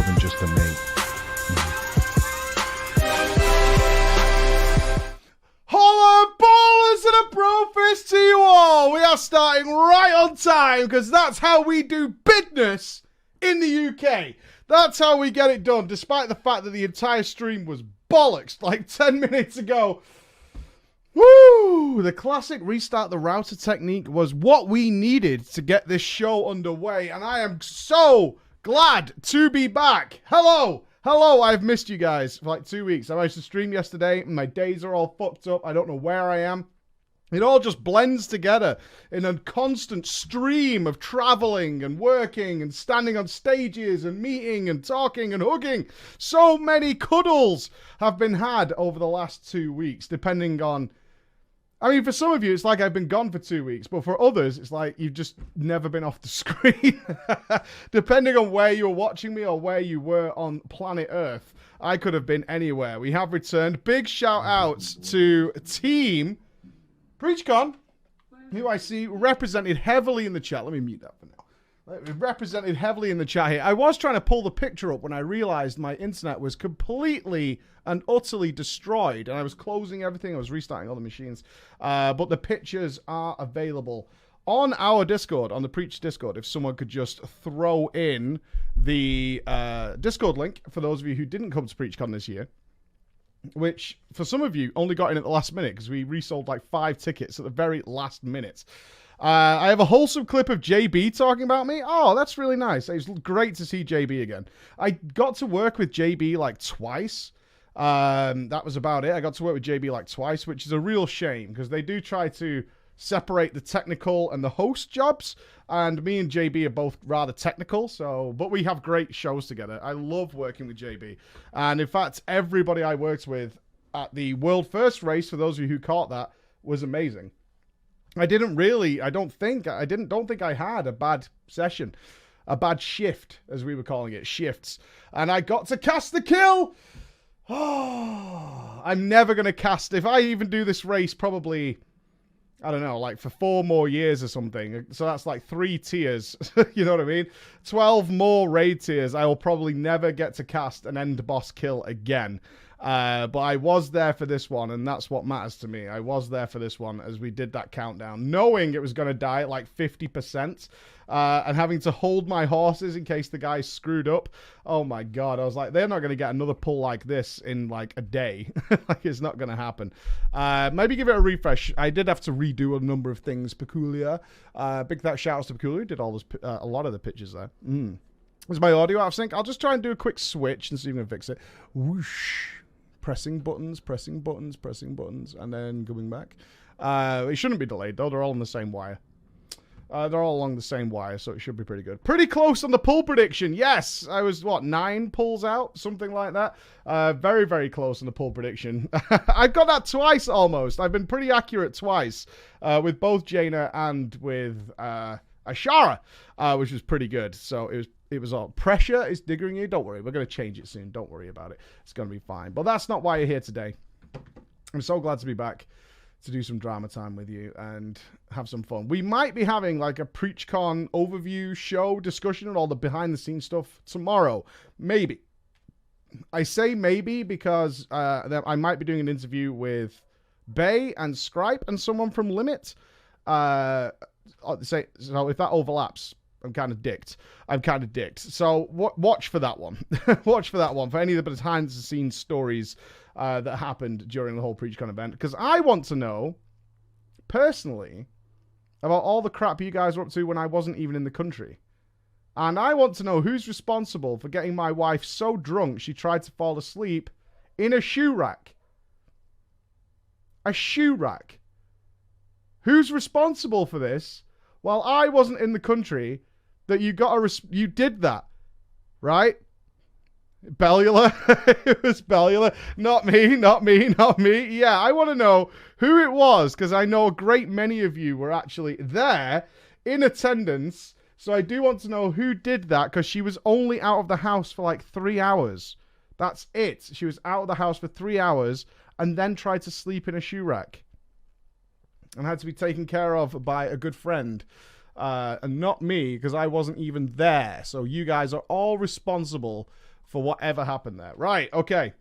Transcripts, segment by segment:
than just a mate. Holla ballers and a brofist to you all! We are starting right on time because that's how we do business in the UK. That's how we get it done, despite the fact that the entire stream was bollocks like 10 minutes ago. Woo! The classic restart the router technique was what we needed to get this show underway, and I am so glad to be back. Hello! Hello, I've missed you guys for like 2 weeks. I managed to stream yesterday, and my days are all fucked up. I don't know where I am. It all just blends together in a constant stream of traveling and working and standing on stages and meeting and talking and hugging. So many cuddles have been had over the last 2 weeks, depending on... I mean, for some of you, it's like I've been gone for 2 weeks, but for others, it's like you've just never been off the screen. Depending on where you're watching me or where you were on planet Earth, I could have been anywhere. We have returned. Big shout outs to Team PreachCon, who I see represented heavily in the chat. Let me mute that for now. Represented heavily in the chat here. I was trying to pull the picture up when I realized my internet was completely and utterly destroyed, and I was closing everything. I was restarting all the machines. But the pictures are available on our Discord, on the Preach Discord. If someone could just throw in the Discord link for those of you who didn't come to PreachCon this year, which for some of you only got in at the last minute because we resold like 5 tickets at the very last minute. I have a wholesome clip of JB talking about me. Oh, that's really nice. It was great to see JB again. I got to work with JB like twice. That was about it. I got to work with JB like twice, which is a real shame because they do try to separate the technical and the host jobs. And me and JB are both rather technical, but we have great shows together. I love working with JB. And in fact, everybody I worked with at the World First race, for those of you who caught that, was amazing. I don't think I had a bad session, a bad shift, as we were calling it, shifts. And I got to cast the kill. Oh, I'm never going to cast, if I even do this race, probably, I don't know, like for 4 more years or something. So that's like 3 tiers, you know what I mean? 12 more raid tiers. I will probably never get to cast an end boss kill again. But I was there for this one, and that's what matters to me. I was there for this one as we did that countdown, knowing it was going to die at like 50%, and having to hold my horses in case the guy screwed up. Oh my god, I was like, they're not going to get another pull like this in like a day. Like, it's not going to happen. Maybe give it a refresh. I did have to redo a number of things. Peculiar. Big shout outs to Peculiar, did all this, a lot of the pictures there. Is my audio out of sync? I'll just try and do a quick switch and see if we can fix it. Whoosh. Pressing buttons, and then going back. It shouldn't be delayed, though. They're all on the same wire. They're all along the same wire, so it should be pretty good. Pretty close on the pull prediction. Yes, I was, 9 pulls out? Something like that. Very, very close on the pull prediction. I've got that twice, almost. I've been pretty accurate twice, with both Jaina and with Ashara, which was pretty good. So it was all pressure is diggering you. Don't worry, we're going to change it soon. Don't worry about it. It's going to be fine. But that's not why you're here today. I'm so glad to be back to do some drama time with you and have some fun. We might be having like a PreachCon overview show discussion and all the behind the scenes stuff tomorrow. Maybe. I say maybe because I might be doing an interview with Bay and Scripe and someone from Limit. So if that overlaps, I'm kind of dicked. So watch for that one. Watch for that one, for any of the behind the scenes stories that happened during the whole PreachCon event. Because I want to know, personally, about all the crap you guys were up to when I wasn't even in the country. And I want to know who's responsible for getting my wife so drunk she tried to fall asleep in a shoe rack. A shoe rack. Who's responsible for this? While I wasn't in the country, that you did that, right? Bellular. It was Bellular. Not me. Yeah, I want to know who it was, because I know a great many of you were actually there in attendance. So I do want to know who did that, because she was only out of the house for like 3 hours. That's it. She was out of the house for 3 hours and then tried to sleep in a shoe rack and had to be taken care of by a good friend. And not me, because I wasn't even there. So you guys are all responsible for whatever happened there. Right, okay.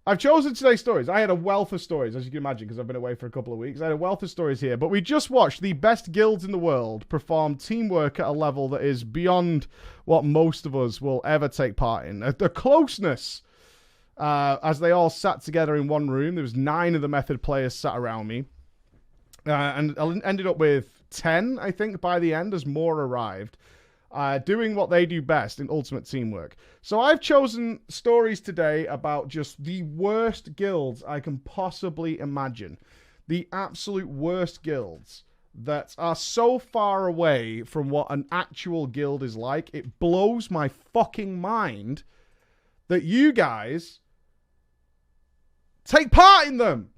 I've chosen today's stories. I had a wealth of stories, as you can imagine, because I've been away for a couple of weeks. I had a wealth of stories here, but we just watched the best guilds in the world perform teamwork at a level that is beyond what most of us will ever take part in. The closeness, as they all sat together in one room. There was 9 of the Method players sat around me. And I ended up with 10, I think, by the end, as more arrived. Doing what they do best in ultimate teamwork. So I've chosen stories today about just the worst guilds I can possibly imagine. The absolute worst guilds that are so far away from what an actual guild is like. It blows my fucking mind that you guys take part in them.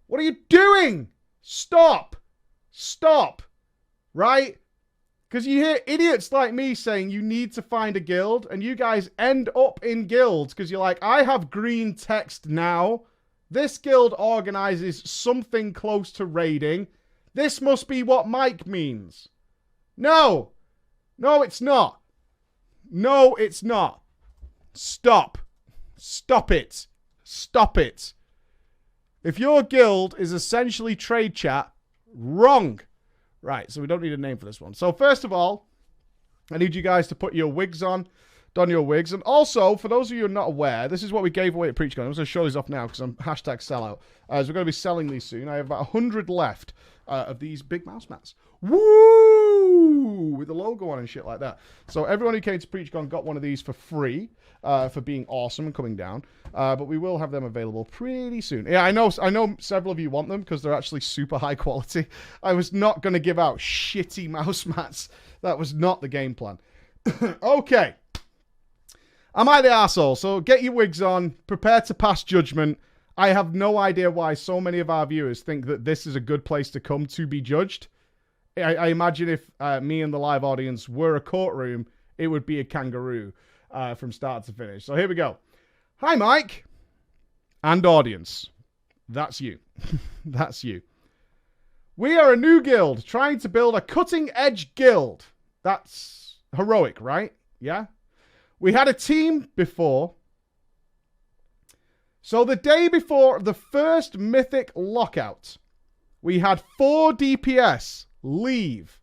What are you doing? Stop. Stop. Right? Because you hear idiots like me saying you need to find a guild, and you guys end up in guilds because you're like, I have green text now. This guild organizes something close to raiding. This must be what Mike means. No. No, it's not. No, it's not. Stop. Stop it. Stop it. If your guild is essentially trade chat, wrong. Right, so we don't need a name for this one. So first of all, I need you guys to put your wigs on. Don your wigs. And also, for those of you who are not aware, this is what we gave away at PreachCon. I'm going to show these off now because I'm hashtag sellout. As we're going to be selling these soon. I have about 100 left of these big mouse mats. Woo! With the logo on and shit like that. So everyone who came to PreachCon got one of these for free for being awesome and coming down. But we will have them available pretty soon. Yeah, I know several of you want them because they're actually super high quality. I was not going to give out shitty mouse mats. That was not the game plan. Okay. Am I the arsehole? So get your wigs on. Prepare to pass judgment. I have no idea why so many of our viewers think that this is a good place to come to be judged. I imagine if me and the live audience were a courtroom, it would be a kangaroo from start to finish. So here we go. Hi, Mike. And audience. That's you. That's you. We are a new guild trying to build a cutting-edge guild. That's heroic, right? Yeah? We had a team before. So the day before the first Mythic lockout, we had 4 DPS leave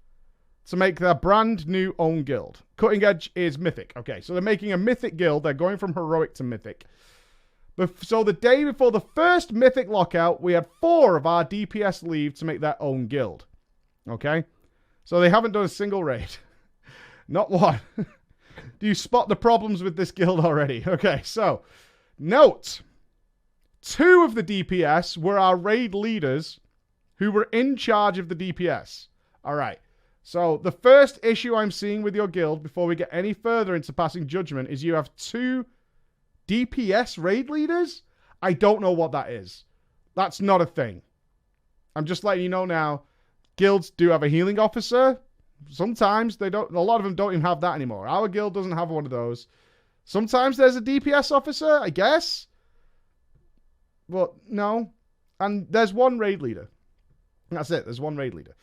to make their brand new own guild. Cutting Edge is Mythic. Okay, so they're making a Mythic guild. They're going from heroic to Mythic. So the day before the first Mythic lockout, we had 4 of our DPS leave to make their own guild. Okay? So they haven't done a single raid. Not one. Do you spot the problems with this guild already? Okay, so note, 2 of the DPS were our raid leaders who were in charge of the DPS. All right. So the first issue I'm seeing with your guild before we get any further into passing judgment is you have 2 DPS raid leaders? I don't know what that is. That's not a thing. I'm just letting you know now. Guilds do have a healing officer. Sometimes they don't. A lot of them don't even have that anymore. Our guild doesn't have one of those. Sometimes there's a DPS officer, I guess. But no. And there's 1 raid leader. That's it. There's 1 raid leader.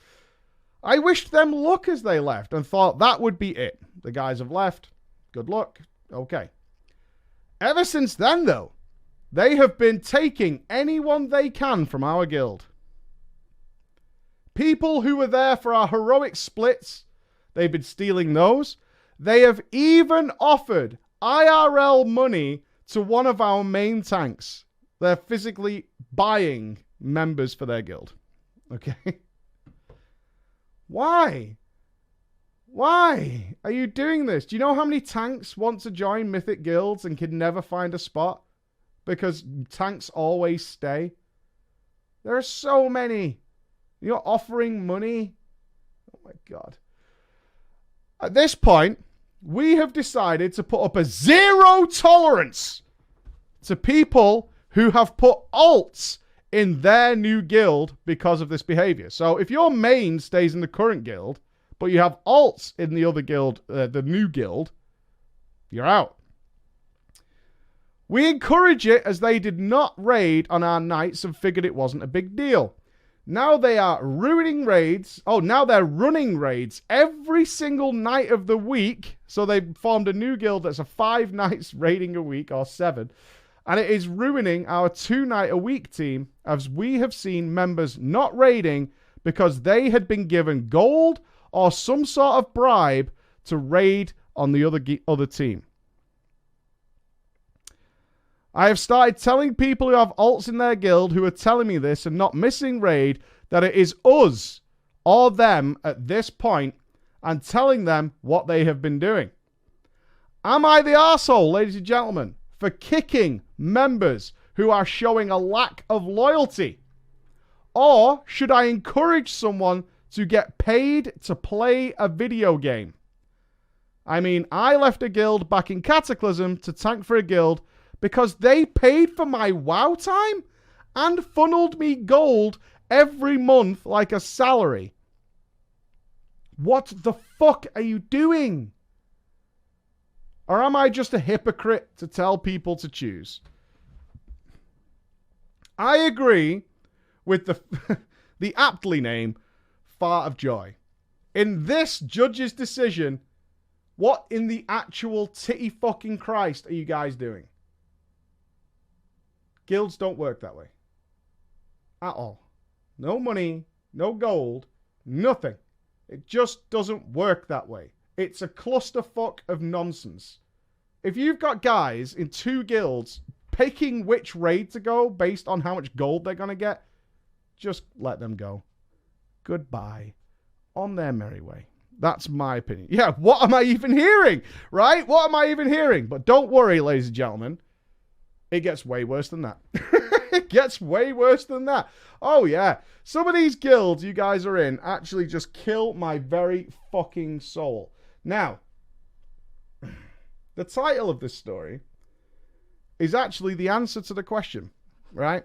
I wished them luck as they left and thought that would be it. The guys have left. Good luck. Okay. Ever since then, though, they have been taking anyone they can from our guild. People who were there for our heroic splits, they've been stealing those. They have even offered IRL money to one of our main tanks. They're physically buying members for their guild. Okay? Why? Why are you doing this? Do you know how many tanks want to join Mythic guilds and can never find a spot? Because tanks always stay. There are so many. You're offering money. Oh my God. At this point, we have decided to put up a 0 tolerance to people who have put alts in their new guild because of this behavior. So if your main stays in the current guild, but you have alts in the other guild, the new guild, you're out. We encourage it as they did not raid on our nights and figured it wasn't a big deal. Now they are ruining raids. Oh, now they're running raids every single night of the week. So they've formed a new guild that's a 5 nights raiding a week, or 7. And it is ruining our 2-night-a-week team, as we have seen members not raiding because they had been given gold or some sort of bribe to raid on the other team. I have started telling people who have alts in their guild who are telling me this and not missing raid that it is us or them at this point, and telling them what they have been doing. Am I the arsehole, ladies and gentlemen, for kicking members who are showing a lack of loyalty? Or should I encourage someone to get paid to play a video game? I mean, I left a guild back in Cataclysm to tank for a guild because they paid for my WoW time and funneled me gold every month like a salary. What the fuck are you doing? Or am I just a hypocrite to tell people to choose? I agree with the aptly named Fart of Joy. In this judge's decision, what in the actual titty fucking Christ are you guys doing? Guilds don't work that way. At all. No money, no gold, nothing. It just doesn't work that way. It's a clusterfuck of nonsense. If you've got guys in 2 guilds picking which raid to go based on how much gold they're going to get, just let them go. Goodbye. On their merry way. That's my opinion. Yeah, what am I even hearing? Right? What am I even hearing? But don't worry, ladies and gentlemen. It gets way worse than that. It gets way worse than that. Oh, yeah. Some of these guilds you guys are in actually just kill my very fucking soul. Now, the title of this story is actually the answer to the question, right?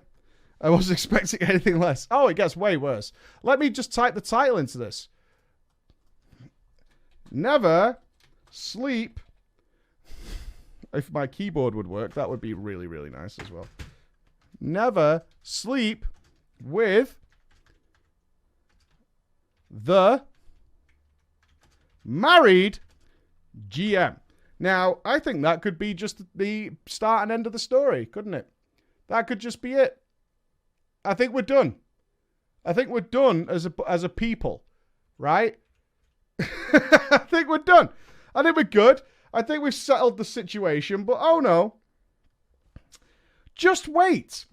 I wasn't expecting anything less. Oh, it gets way worse. Let me just type the title into this. Never sleep. If my keyboard would work, that would be really, really nice as well. Never sleep with the married GM. Now, I think that could be just the start and end of the story, couldn't it? That could just be it. I think we're done. I think we're done as a people, right? I think we're done. I think we're good. I think we've settled the situation, but oh no. Just wait.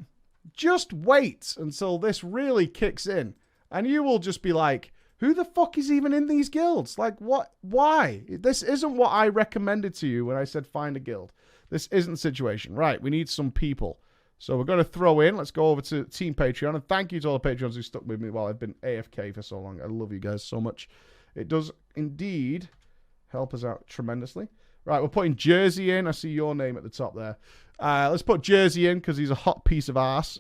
Just wait until this really kicks in. And you will just be like, who the fuck is even in these guilds? Like, what? Why? This isn't what I recommended to you when I said find a guild. This isn't the situation. Right, we need some people. So we're going to throw in. Let's go over to Team Patreon. And thank you to all the Patreons who stuck with me while I've been AFK for so long. I love you guys so much. It does indeed help us out tremendously. Right, we're putting Jersey in. I see your name at the top there. Let's put Jersey in because he's a hot piece of ass.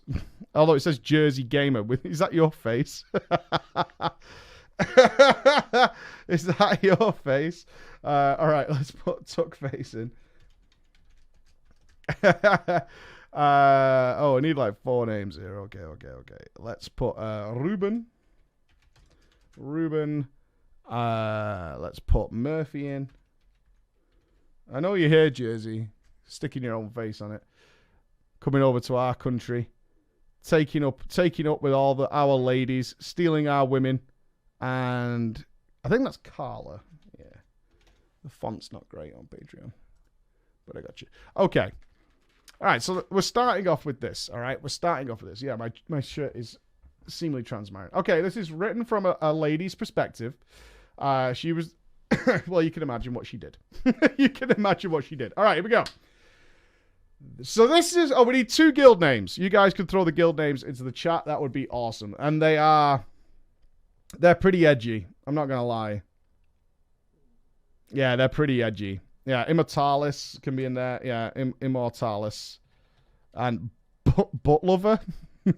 Although it says Jersey Gamer. Is that your face? Is that your face? All right, let's put Tuckface in. Oh, I need like 4 names here. Okay. Let's put Ruben. Let's put Murphy in. I know you're here, Jersey. Sticking your own face on it. Coming over to our country. Taking up with all our ladies. Stealing our women. And I think that's Carla. Yeah. The font's not great on Patreon. But I got you. Okay. All right, so we're starting off with this. All right, we're starting off with this. Yeah, my shirt is seemingly transparent. Okay, this is written from a lady's perspective. She was... well, you can imagine what she did. You can imagine what she did. All right, here we go. So this is... Oh, we need 2 guild names. You guys can throw the guild names into the chat. That would be awesome. And they're pretty edgy. I'm not going to lie. Yeah, they're pretty edgy. Yeah, Immortalis can be in there. Yeah, Immortalis. And Butt Lover.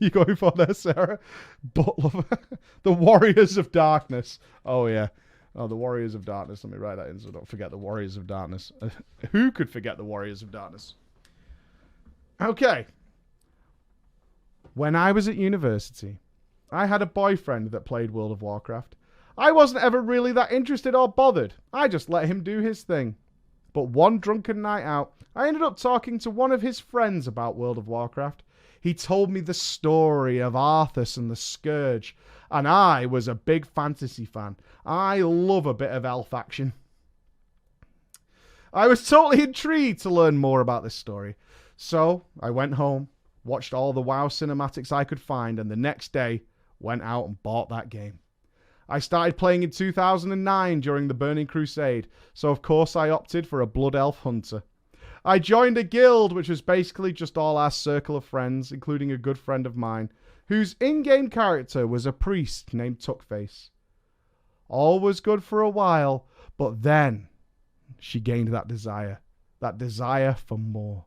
You going for there, Sarah? Butt Lover. The Warriors of Darkness. Oh, yeah. Oh, the Warriors of Darkness. Let me write that in so don't forget the Warriors of Darkness. Who could forget the Warriors of Darkness? Okay. When I was at university, I had a boyfriend that played World of Warcraft. I wasn't ever really that interested or bothered. I just let him do his thing. But one drunken night out, I ended up talking to one of his friends about World of Warcraft. He told me the story of Arthas and the Scourge, and I was a big fantasy fan. I love a bit of elf action. I was totally intrigued to learn more about this story. So I went home, watched all the WoW cinematics I could find, and the next day went out and bought that game. I started playing in 2009 during the Burning Crusade, so of course I opted for a Blood Elf Hunter. I joined a guild, which was basically just all our circle of friends, including a good friend of mine, whose in-game character was a priest named Tuckface. All was good for a while, but then she gained that desire for more.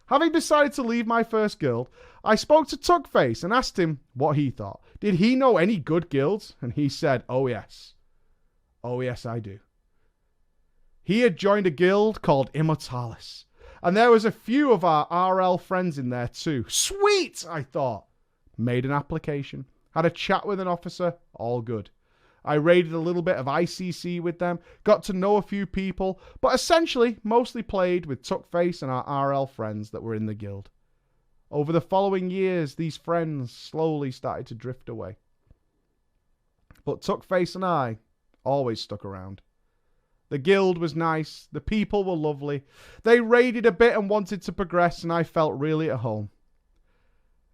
Having decided to leave my first guild, I spoke to Tuckface and asked him what he thought. Did he know any good guilds? And he said, oh yes. Oh yes, I do. He had joined a guild called Immortalis. And there was a few of our RL friends in there too. Sweet, I thought. Made an application. Had a chat with an officer. All good. I raided a little bit of ICC with them. Got to know a few people. But essentially, mostly played with Tuckface and our RL friends that were in the guild. Over the following years, these friends slowly started to drift away. But Tuckface and I always stuck around. The guild was nice. The people were lovely. They raided a bit and wanted to progress, and I felt really at home.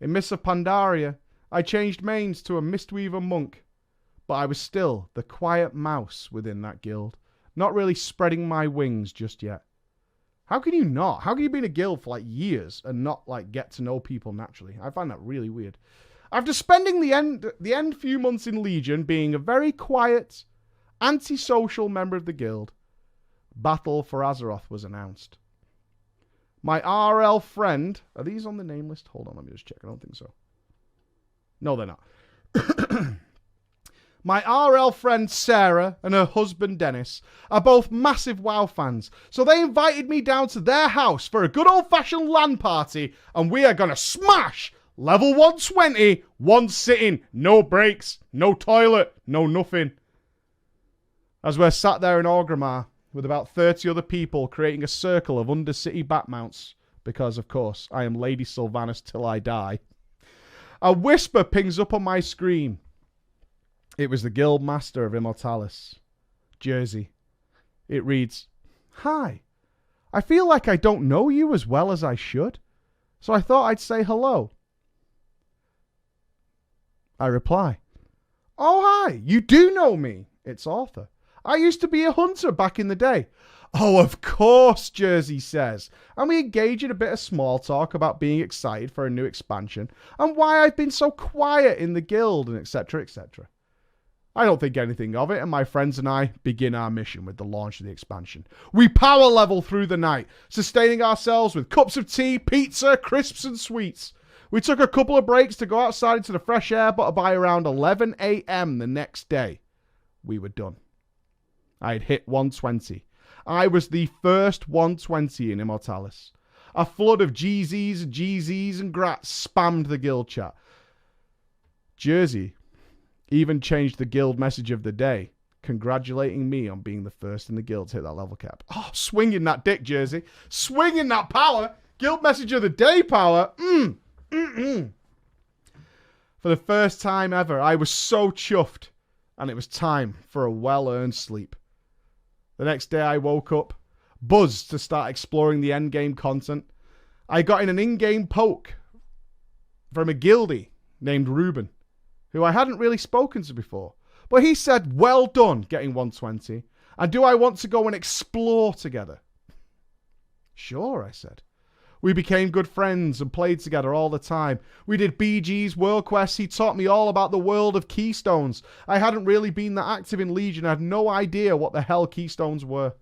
In Mists of Pandaria, I changed mains to a Mistweaver monk, but I was still the quiet mouse within that guild, not really spreading my wings just yet. How can you not? How can you be in a guild for like years and not like get to know people naturally? I find that really weird. After spending the end few months in Legion being a very quiet, antisocial member of the guild, Battle for Azeroth was announced. My RL friend... Are these on the name list? Hold on, let me just check. I don't think so. No, they're not. My RL friend Sarah and her husband Dennis are both massive WoW fans, so they invited me down to their house for a good old-fashioned LAN party, and we are going to smash level 120, one sitting, no breaks, no toilet, no nothing. As we're sat there in Orgrimmar with about 30 other people creating a circle of Undercity bat mounts, because, of course, I am Lady Sylvanas till I die, a whisper pings up on my screen. It was the Guild Master of Immortalis, Jersey. It reads, "Hi, I feel like I don't know you as well as I should, so I thought I'd say hello." I reply, "Oh, hi, you do know me. It's Arthur. I used to be a hunter back in the day." "Oh, of course," Jersey says, and we engage in a bit of small talk about being excited for a new expansion and why I've been so quiet in the guild and etc, etc. I don't think anything of it, and my friends and I begin our mission with the launch of the expansion. We power level through the night, sustaining ourselves with cups of tea, pizza, crisps and sweets. We took a couple of breaks to go outside into the fresh air, but by around 11 a.m. the next day, we were done. I had hit 120. I was the first 120 in Immortalis. A flood of GZs and grats spammed the guild chat. Jersey even changed the guild message of the day, congratulating me on being the first in the guild to hit that level cap. Oh, swinging that dick, Jersey. Swinging that power. Guild message of the day power. For the first time ever, I was so chuffed, and it was time for a well-earned sleep. The next day I woke up, buzzed to start exploring the endgame content. I got in an in-game poke from a guildie named Ruben, who I hadn't really spoken to before. But he said, well done getting 120, and do I want to go and explore together? Sure, I said. We became good friends and played together all the time. We did BGs, world quests. He taught me all about the world of keystones. I hadn't really been that active in Legion. I had no idea what the hell keystones were.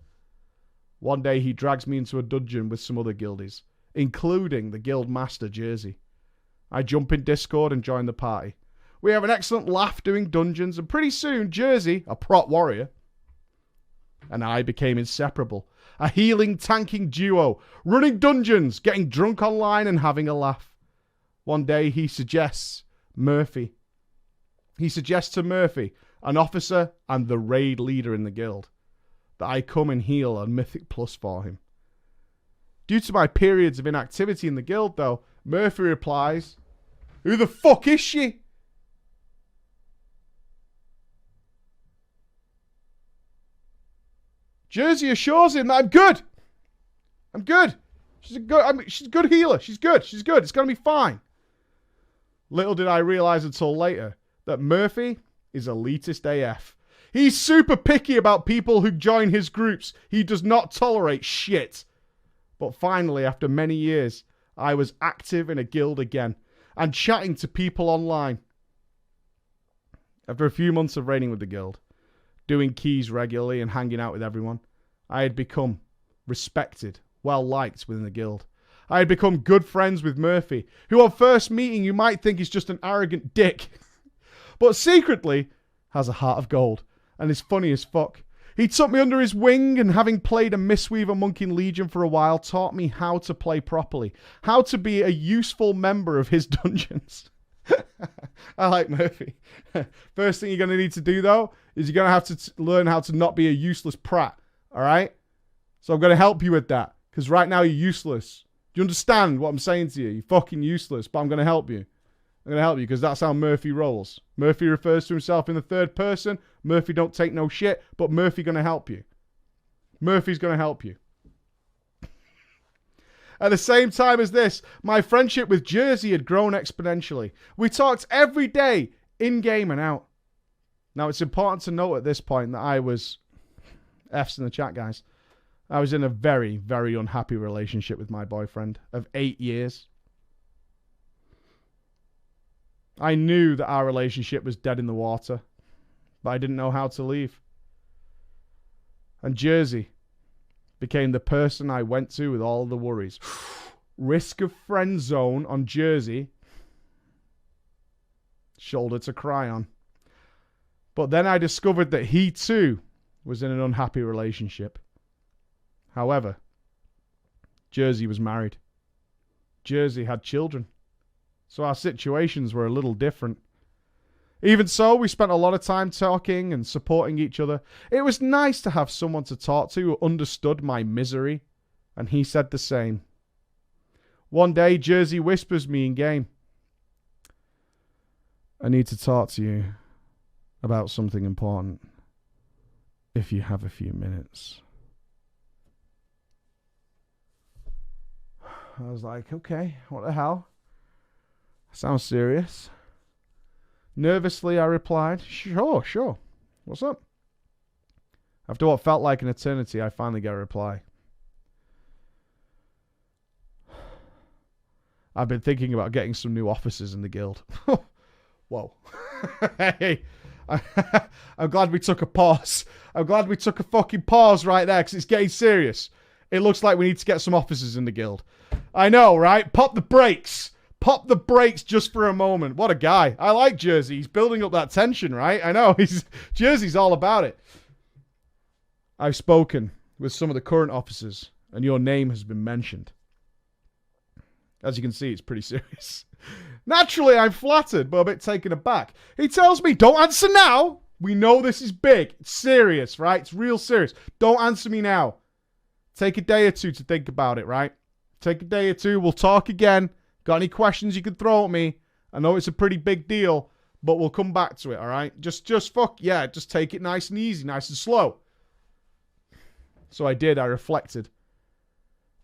One day he drags me into a dungeon with some other guildies, including the guild master Jersey. I jump in Discord and join the party. We have an excellent laugh doing dungeons, and pretty soon Jersey, a prot warrior, and I became inseparable. A healing, tanking duo, running dungeons, getting drunk online and having a laugh. One day he suggests Murphy, He suggests to Murphy, an officer and the raid leader in the guild, that I come and heal a Mythic Plus for him. Due to my periods of inactivity in the guild, though, Murphy replies, "Who the fuck is she?" Jersey assures him that I'm good. I'm good. She's a good healer. She's good. She's good. It's going to be fine. Little did I realize until later that Murphy is elitist AF. He's super picky about people who join his groups. He does not tolerate shit. But finally, after many years, I was active in a guild again and chatting to people online. After a few months of raiding with the guild, doing keys regularly and hanging out with everyone, I had become respected, well-liked within the guild. I had become good friends with Murphy, who on first meeting you might think is just an arrogant dick, but secretly has a heart of gold and is funny as fuck. He took me under his wing and, having played a Mistweaver Monk in Legion for a while, taught me how to play properly, how to be a useful member of his dungeons. I like Murphy. First thing you're going to need to do, though, is you're going to have to learn how to not be a useless prat, all right? So I'm going to help you with that, because right now you're useless. Do you understand what I'm saying to you? You're fucking useless, but I'm going to help you. I'm going to help you because that's how Murphy rolls. Murphy refers to himself in the third person. Murphy don't take no shit, but Murphy going to help you. Murphy's going to help you. At the same time as this, my friendship with Jersey had grown exponentially. We talked every day, in-game and out. Now, it's important to note at this point that I was... F's in the chat, guys. I was in a very, very unhappy relationship with my boyfriend of 8 years. I knew that our relationship was dead in the water, but I didn't know how to leave. And Jersey became the person I went to with all the worries. Risk of friend zone on Jersey. Shoulder to cry on. But then I discovered that he too was in an unhappy relationship. However, Jersey was married. Jersey had children. So our situations were a little different. Even so, we spent a lot of time talking and supporting each other. It was nice to have someone to talk to who understood my misery, and he said the same. One day, Jersey whispers me in game, "I need to talk to you about something important, if you have a few minutes." I was like, okay, what the hell? Sounds serious. Nervously, I replied, Sure. What's up? After what felt like an eternity, I finally get a reply. I've been thinking about getting some new officers in the guild. Whoa. Hey, I'm glad we took a pause. I'm glad we took a fucking pause right there, because it's getting serious. It looks like we need to get some officers in the guild. I know, right? Pop the brakes. Pop the brakes just for a moment. What a guy. I like Jersey. He's building up that tension, right? I know. Jersey's all about it. I've spoken with some of the current officers, and your name has been mentioned. As you can see, it's pretty serious. Naturally, I'm flattered, but a bit taken aback. He tells me, don't answer now. We know this is big. It's serious, right? It's real serious. Don't answer me now. Take a day or two to think about it, right? Take a day or two. We'll talk again. Got any questions you can throw at me? I know it's a pretty big deal, but we'll come back to it, all right? Just take it nice and easy, nice and slow. So I did. I reflected.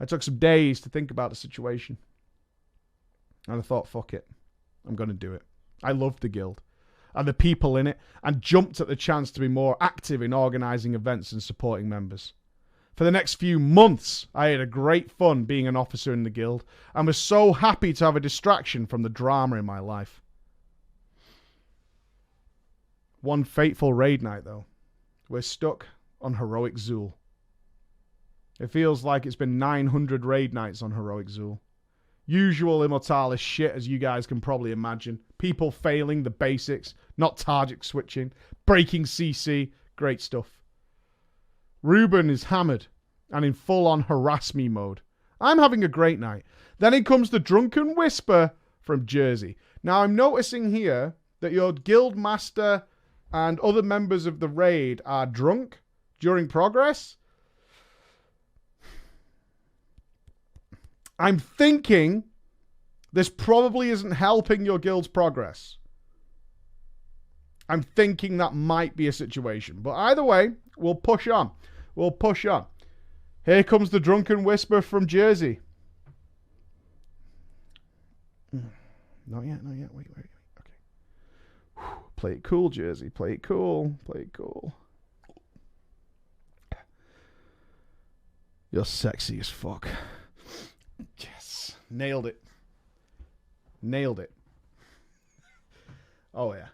I took some days to think about the situation. And I thought, fuck it. I'm going to do it. I loved the guild and the people in it, and jumped at the chance to be more active in organising events and supporting members. For the next few months, I had a great fun being an officer in the guild, and was so happy to have a distraction from the drama in my life. One fateful raid night, though, we're stuck on Heroic Zool. It feels like it's been 900 raid nights on Heroic Zool. Usual Immortalis shit, as you guys can probably imagine. People failing the basics, not target switching, breaking CC, great stuff. Ruben is hammered and in full-on harass me mode. I'm having a great night. Then in comes the drunken whisper from Jersey. Now, I'm noticing here that your guild master and other members of the raid are drunk during progress, I'm thinking this probably isn't helping your guild's progress. I'm thinking that might be a situation. But either way, we'll push on. We'll push on. Here comes the drunken whisper from Jersey. Not yet, not yet. Wait. Okay. Whew. Play it cool, Jersey. Play it cool. Play it cool. You're sexy as fuck. Yes. Nailed it. Nailed it. Oh, yeah.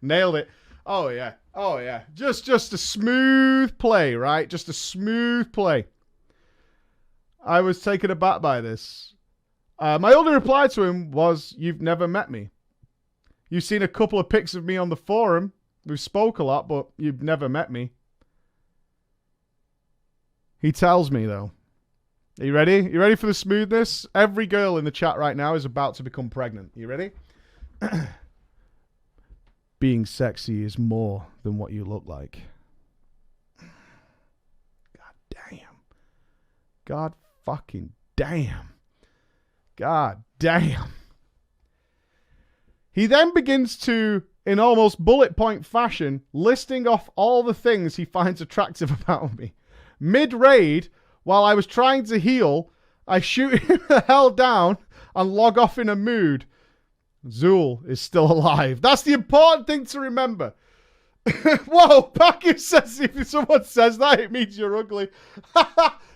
Nailed it. Oh, yeah. Oh, yeah. Just a smooth play, right? Just a smooth play. I was taken aback by this. My only reply to him was, "You've never met me. You've seen a couple of pics of me on the forum. We've spoke a lot, but you've never met me." He tells me, though. Are you ready? You ready for the smoothness? Every girl in the chat right now is about to become pregnant. You ready? Being sexy is more than what you look like. God damn. God fucking damn. God damn. He then begins to, in almost bullet point fashion, listing off all the things he finds attractive about me. Mid-raid, while I was trying to heal, I shoot him the hell down and log off in a mood. Zool is still alive. That's the important thing to remember. Whoa, Paku says if someone says that, it means you're ugly.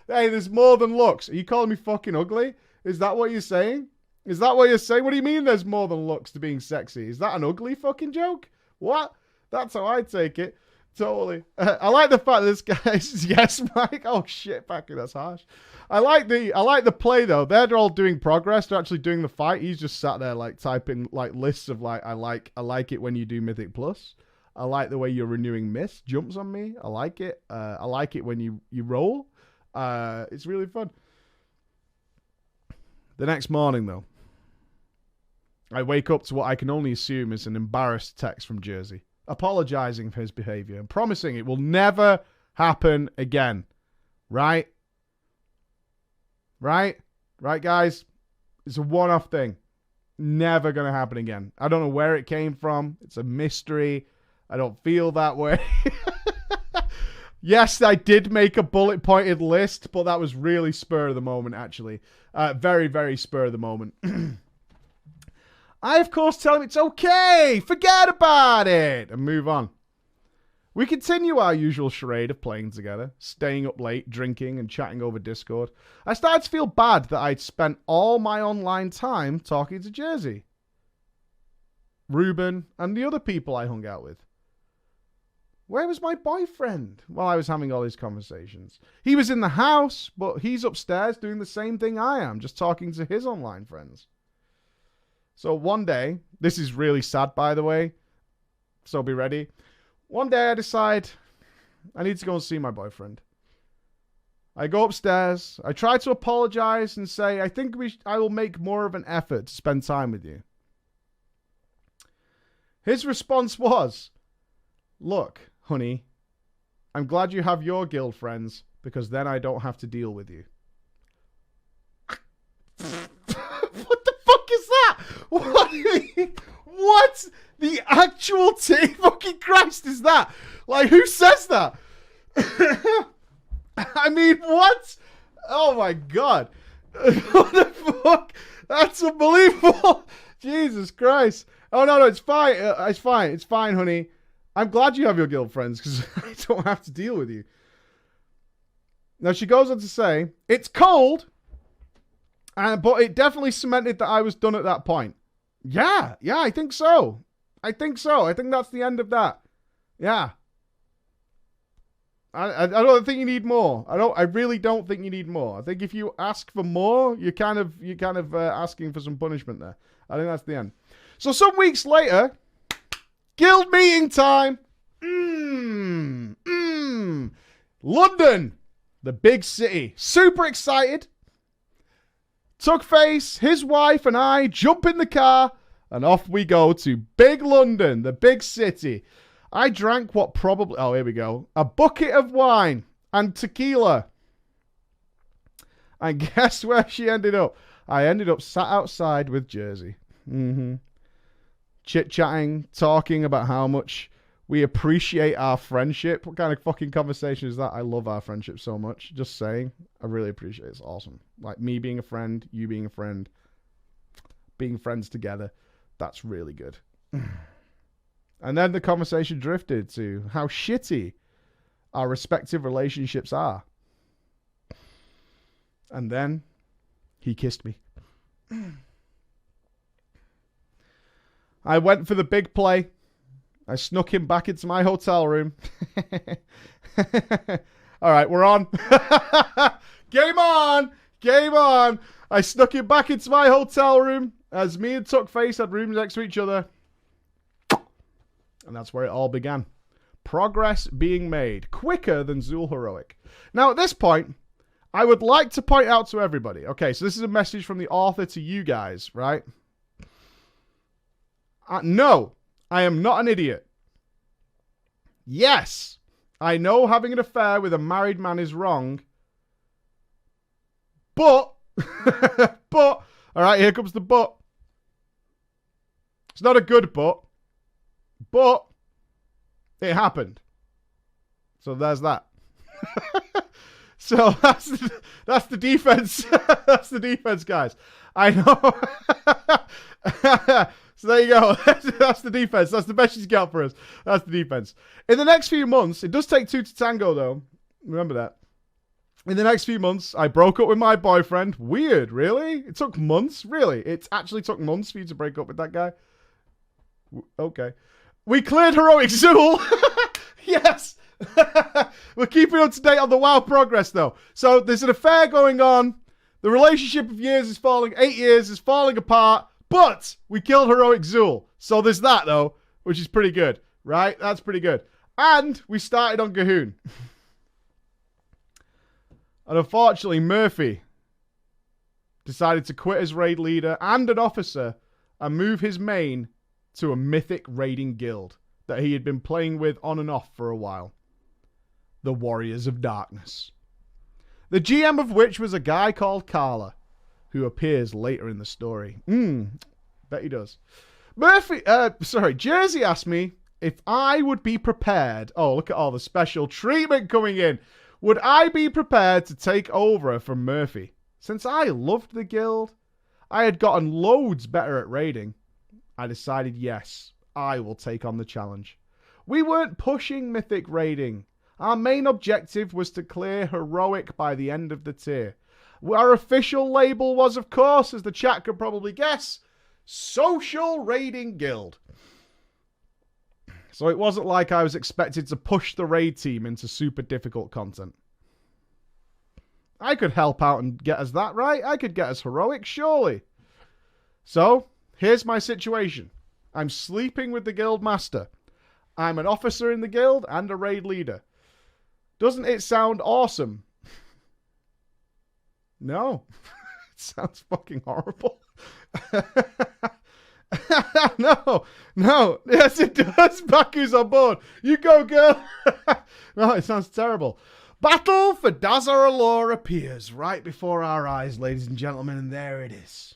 Hey, there's more than looks. Are you calling me fucking ugly? Is that what you're saying? Is that what you're saying? What do you mean there's more than looks to being sexy? Is that an ugly fucking joke? What? That's how I take it. Totally. I like the fact that this guy says, yes, Mike. Oh shit, Paku, that's harsh. I like the play though. They're all doing progress. They're actually doing the fight. He's just sat there like typing like lists of like I like it when you do Mythic Plus. I like the way you're renewing myths. Jumps on me. I like it. I like it when you roll. It's really fun. The next morning though, I wake up to what I can only assume is an embarrassed text from Jersey, apologizing for his behavior and promising it will never happen again. Right? Right, guys? It's a one-off thing. Never going to happen again. I don't know where it came from. It's a mystery. I don't feel that way. Yes, I did make a bullet-pointed list, but that was really spur of the moment, actually. Very, very spur of the moment. I, of course, tell him it's okay. Forget about it. And move on. We continue our usual charade of playing together, staying up late, drinking, and chatting over Discord. I started to feel bad that I'd spent all my online time talking to Jersey, Ruben, and the other people I hung out with. Where was my boyfriend while I was having all these conversations? He was in the house, but he's upstairs doing the same thing I am, just talking to his online friends. So one day, this is really sad, by the way, so be ready. One day I decide I need to go and see my boyfriend. I go upstairs. I try to apologize and say, I think I will make more of an effort to spend time with you. His response was, look, honey, I'm glad you have your guild friends because then I don't have to deal with you. What the fuck is that? What do you mean? What the actual fucking Christ is that? Like, who says that? I mean, what? Oh my god. What the fuck? That's unbelievable. Jesus Christ. Oh, no, it's fine. It's fine. It's fine, honey. I'm glad you have your guild friends because I don't have to deal with you. Now, she goes on to say, it's cold, but it definitely cemented that I was done at that point. Yeah, I think so. I think that's the end of that. Yeah. I don't think you need more. I really don't think you need more. I think if you ask for more, you're kind of asking for some punishment there. I think that's the end. So some weeks later, guild meeting time. London, the big city. Super excited. Tuckface, his wife, and I jump in the car And off we go to Big London, the big city. I drank what probably... Oh, here we go. A bucket of wine and tequila. And guess where she ended up? I ended up sat outside with Jersey. Chit-chatting, talking about how much we appreciate our friendship. What kind of fucking conversation is that? I love our friendship so much. Just saying. I really appreciate it. It's awesome. Like me being a friend, you being a friend, being friends together. That's really good. And then the conversation drifted to how shitty our respective relationships are. And then he kissed me. I went for the big play. I snuck him back into my hotel room. All right, we're on. Game on. Game on. I snuck him back into my hotel room as me and Tuckface had rooms next to each other. And that's where it all began. Progress being made quicker than Zool Heroic. Now, at this point, I would like to point out to everybody. Okay, so this is a message from the author to you guys, right? No, I am not an idiot. Yes, I know having an affair with a married man is wrong. But, all right, here comes the but. It's not a good but it happened. So there's that. So that's the defense. That's the defense, guys. I know. So there you go. That's the defense. That's the best she's got for us. That's the defense. In the next few months, it does take two to tango, though. Remember that. In the next few months, I broke up with my boyfriend. Weird, really? It took months? Really? It actually took months for you to break up with that guy? Okay. We cleared Heroic Zool. Yes. We're keeping up to date on the WoW progress, though. So there's an affair going on. The relationship of years is falling. 8 years is falling apart. But we killed Heroic Zool. So there's that, though, which is pretty good, right? That's pretty good. And we started on Gahoon. And unfortunately, Murphy decided to quit as raid leader and an officer and move his main to a mythic raiding guild that he had been playing with on and off for a while. The Warriors of Darkness. The GM of which was a guy called Carla, who appears later in the story. Bet he does. Jersey asked me if I would be prepared. Oh, look at all the special treatment coming in. Would I be prepared to take over from Murphy? Since I loved the guild, I had gotten loads better at raiding. I decided yes, I will take on the challenge. We weren't pushing mythic raiding. Our main objective was to clear heroic by the end of the tier. Our official label was, of course, as the chat could probably guess, Social Raiding Guild. So it wasn't like I was expected to push the raid team into super difficult content. I could help out and get us that right. I could get us heroic, surely. So, here's my situation. I'm sleeping with the guild master. I'm an officer in the guild and a raid leader. Doesn't it sound awesome? No. It sounds fucking horrible. No. Yes, it does. Baku's on board. You go, girl. No, it sounds terrible. Battle for Dazar'alor appears right before our eyes, ladies and gentlemen, and there it is.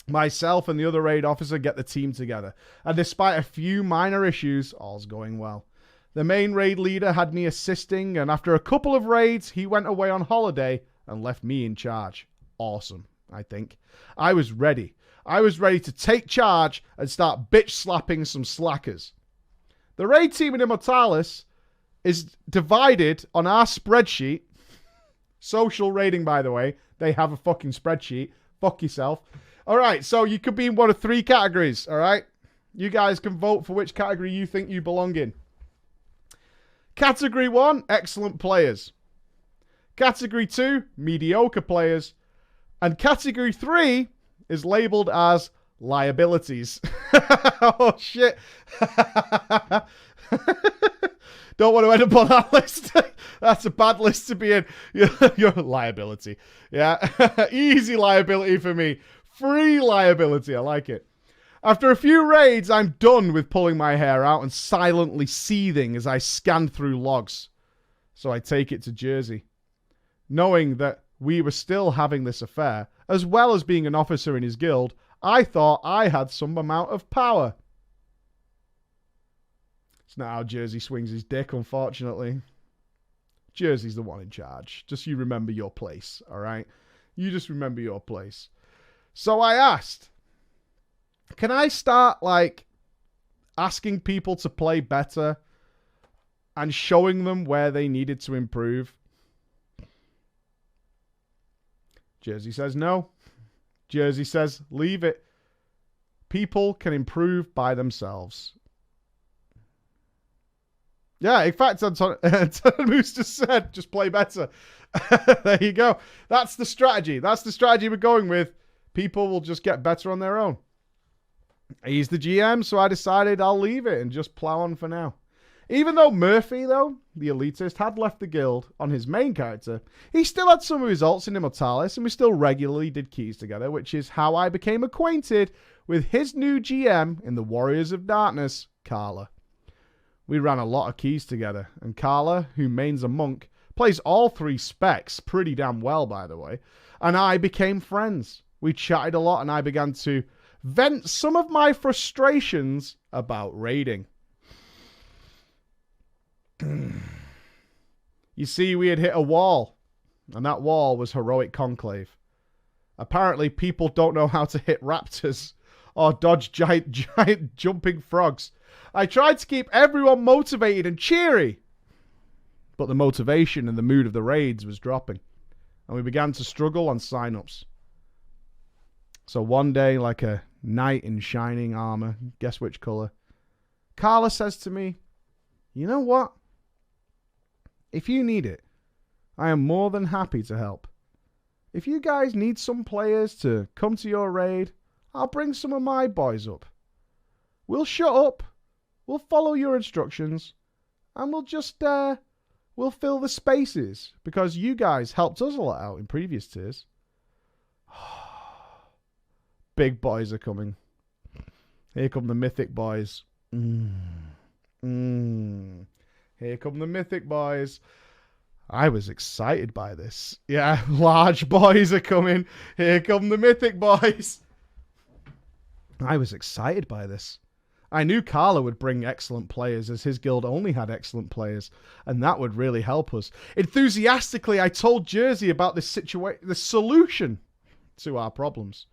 Myself and the other raid officer get the team together, and despite a few minor issues, all's going well. The main raid leader had me assisting, and after a couple of raids, he went away on holiday and left me in charge. Awesome, I think. I was ready. I was ready to take charge and start bitch slapping some slackers. The raid team in Immortalis is divided on our spreadsheet. Social raiding, by the way. They have a fucking spreadsheet. Fuck yourself. All right, so you could be in one of 3 categories, all right? You guys can vote for which category you think you belong in. Category 1, excellent players. Category 2, mediocre players. And Category 3 is labeled as liabilities. Oh, shit. Don't want to end up on that list. That's a bad list to be in. Your liability. Yeah. Easy liability for me. Free liability. I like it. After a few raids, I'm done with pulling my hair out and silently seething as I scan through logs. So I take it to Jersey. Knowing that we were still having this affair, as well as being an officer in his guild, I thought I had some amount of power. It's not how Jersey swings his dick, unfortunately. Jersey's the one in charge. Just you remember your place, all right? You just remember your place. So I asked, can I start, like, asking people to play better and showing them where they needed to improve? Jersey says no. Jersey says, leave it. People can improve by themselves. Yeah, in fact, Anton Moose just said, just play better. There you go. That's the strategy. That's the strategy we're going with. People will just get better on their own. He's the GM, so I decided I'll leave it and just plow on for now. Even though Murphy, though, the elitist, had left the guild on his main character, he still had some results in Immortalis, and we still regularly did keys together, which is how I became acquainted with his new GM in the Warriors of Darkness, Carla. We ran a lot of keys together, and Carla, who mains a monk, plays all 3 specs pretty damn well, by the way, and I became friends. We chatted a lot, and I began to vent some of my frustrations about raiding. You see, we had hit a wall, and that wall was Heroic Conclave. Apparently, people don't know how to hit raptors or dodge giant jumping frogs. I tried to keep everyone motivated and cheery, but the motivation and the mood of the raids was dropping, and we began to struggle on sign-ups. So one day, like a knight in shining armor, guess which color, Carla says to me, you know what? If you need it, I am more than happy to help. If you guys need some players to come to your raid, I'll bring some of my boys up. We'll shut up, we'll follow your instructions, and we'll just, we'll fill the spaces, because you guys helped us a lot out in previous tiers. Big boys are coming. Here come the mythic boys. Here come the mythic boys. I was excited by this. Yeah, large boys are coming. Here come the mythic boys. I was excited by this. I knew Carla would bring excellent players, as his guild only had excellent players, and that would really help us. Enthusiastically, I told Jersey about this the solution to our problems.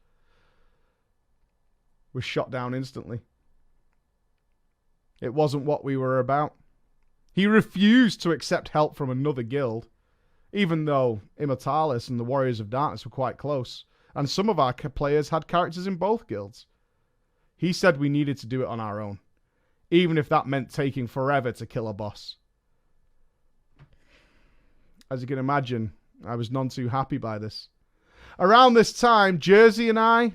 Was shot down instantly. It wasn't what we were about. He refused to accept help from another guild, even though Immortalis and the Warriors of Darkness were quite close, and some of our players had characters in both guilds. He said we needed to do it on our own, even if that meant taking forever to kill a boss. As you can imagine, I was none too happy by this. Around this time, Jersey and I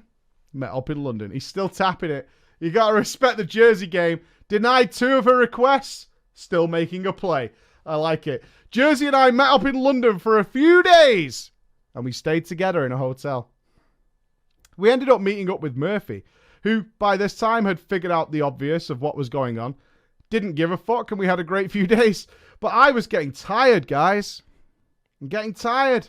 met up in London. He's still tapping it. You gotta respect the Jersey game. Denied 2 of her requests. Still making a play. I like it. Jersey and I met up in London for a few days, and we stayed together in a hotel. We ended up meeting up with Murphy, who by this time had figured out the obvious of what was going on. Didn't give a fuck, and we had a great few days. But I was getting tired, guys. I'm getting tired.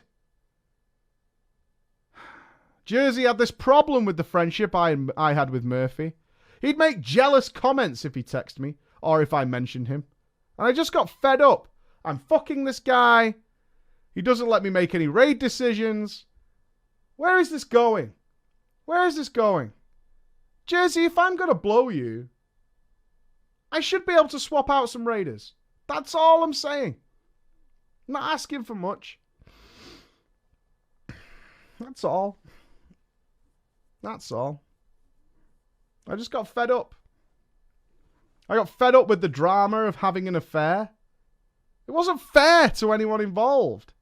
Jersey had this problem with the friendship I had with Murphy. He'd make jealous comments if he texted me, or if I mentioned him. And I just got fed up. I'm fucking this guy. He doesn't let me make any raid decisions. Where is this going? Where is this going? Jersey, if I'm going to blow you, I should be able to swap out some raiders. That's all I'm saying. I'm not asking for much. That's all. That's all. I just got fed up. I got fed up with the drama of having an affair. It wasn't fair to anyone involved.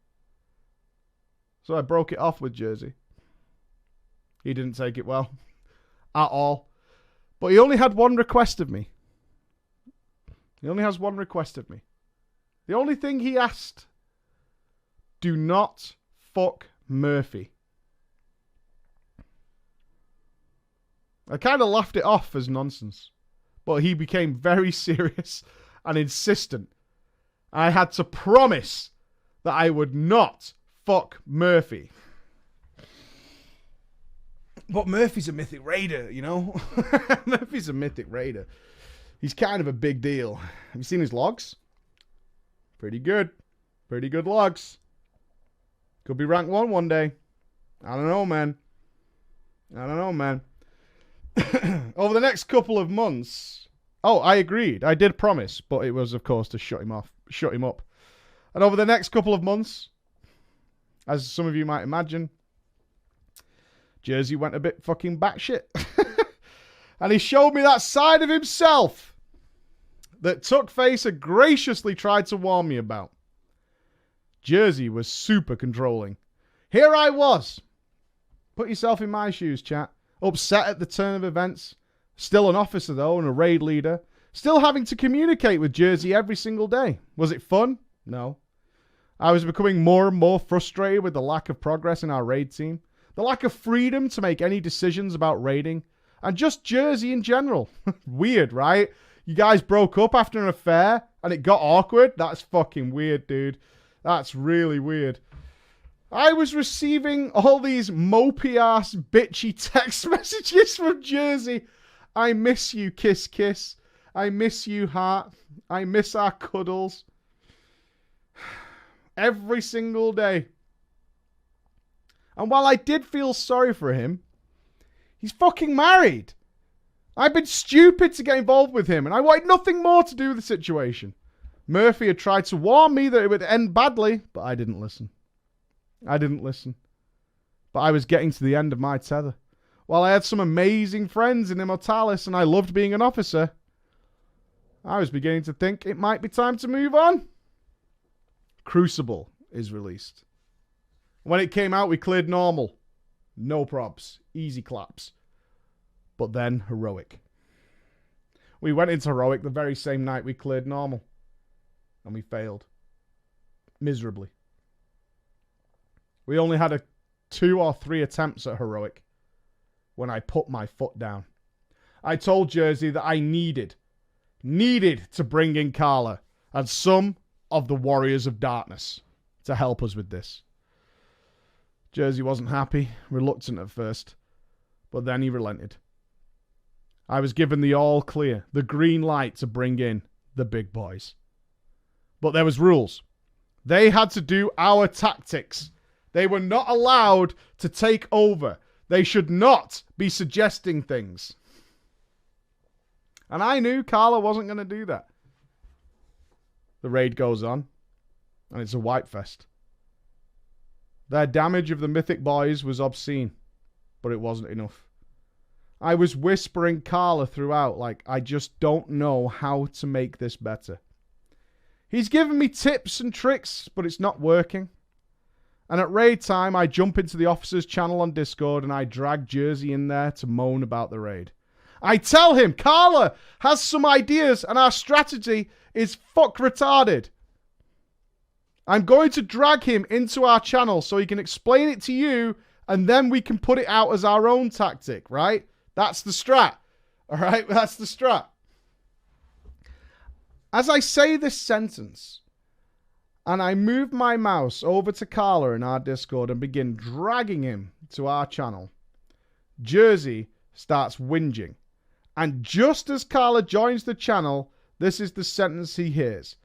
So I broke it off with Jersey. He didn't take it well. At all. But he only had one request of me. He only has one request of me. The only thing he asked. Do not fuck Murphy. I kind of laughed it off as nonsense, but he became very serious and insistent. I had to promise that I would not fuck Murphy. But Murphy's a mythic raider, you know? Murphy's a mythic raider. He's kind of a big deal. Have you seen his logs? Pretty good. Pretty good logs. Could be rank 1 day. I don't know, man. Over the next couple of months... Oh, I agreed. I did promise, but it was, of course, to shut him up. And over the next couple of months, as some of you might imagine, Jersey went a bit fucking batshit. And he showed me that side of himself that Tuckface had graciously tried to warn me about. Jersey was super controlling. Here I was. Put yourself in my shoes, chat. Upset at the turn of events. Still an officer, though, and a raid leader. Still having to communicate with Jersey every single day. Was it fun? No. I was becoming more and more frustrated with the lack of progress in our raid team. The lack of freedom to make any decisions about raiding. And just Jersey in general. Weird, right? You guys broke up after an affair and it got awkward? That's fucking weird, dude. That's really weird. I was receiving all these mopey-ass, bitchy text messages from Jersey. I miss you, kiss, kiss. I miss you, heart. I miss our cuddles. Every single day. And while I did feel sorry for him, he's fucking married. I've been stupid to get involved with him, and I wanted nothing more to do with the situation. Murphy had tried to warn me that it would end badly, but I didn't listen. But I was getting to the end of my tether. While I had some amazing friends in Immortalis and I loved being an officer, I was beginning to think it might be time to move on. Crucible is released. When it came out, we cleared normal. No probs. Easy claps. But then Heroic. We went into Heroic the very same night we cleared normal. And we failed. Miserably. We only had 2 or 3 attempts at Heroic when I put my foot down. I told Jersey that I needed to bring in Carla and some of the Warriors of Darkness to help us with this. Jersey wasn't happy, reluctant at first, but then he relented. I was given the all clear, the green light to bring in the big boys. But there was rules. They had to do our tactics. They were not allowed to take over. They should not be suggesting things. And I knew Carla wasn't going to do that. The raid goes on, and it's a wipe fest. Their damage of the Mythic Boys was obscene, but it wasn't enough. I was whispering Carla throughout, like, I just don't know how to make this better. He's given me tips and tricks, but it's not working. And at raid time, I jump into the officers' channel on Discord and I drag Jersey in there to moan about the raid. I tell him Carla has some ideas and our strategy is fuck retarded. I'm going to drag him into our channel so he can explain it to you and then we can put it out as our own tactic, right? That's the strat. All right, that's the strat. As I say this sentence, and I move my mouse over to Carla in our Discord and begin dragging him to our channel, Jersey starts whinging. And just as Carla joins the channel, this is the sentence he hears.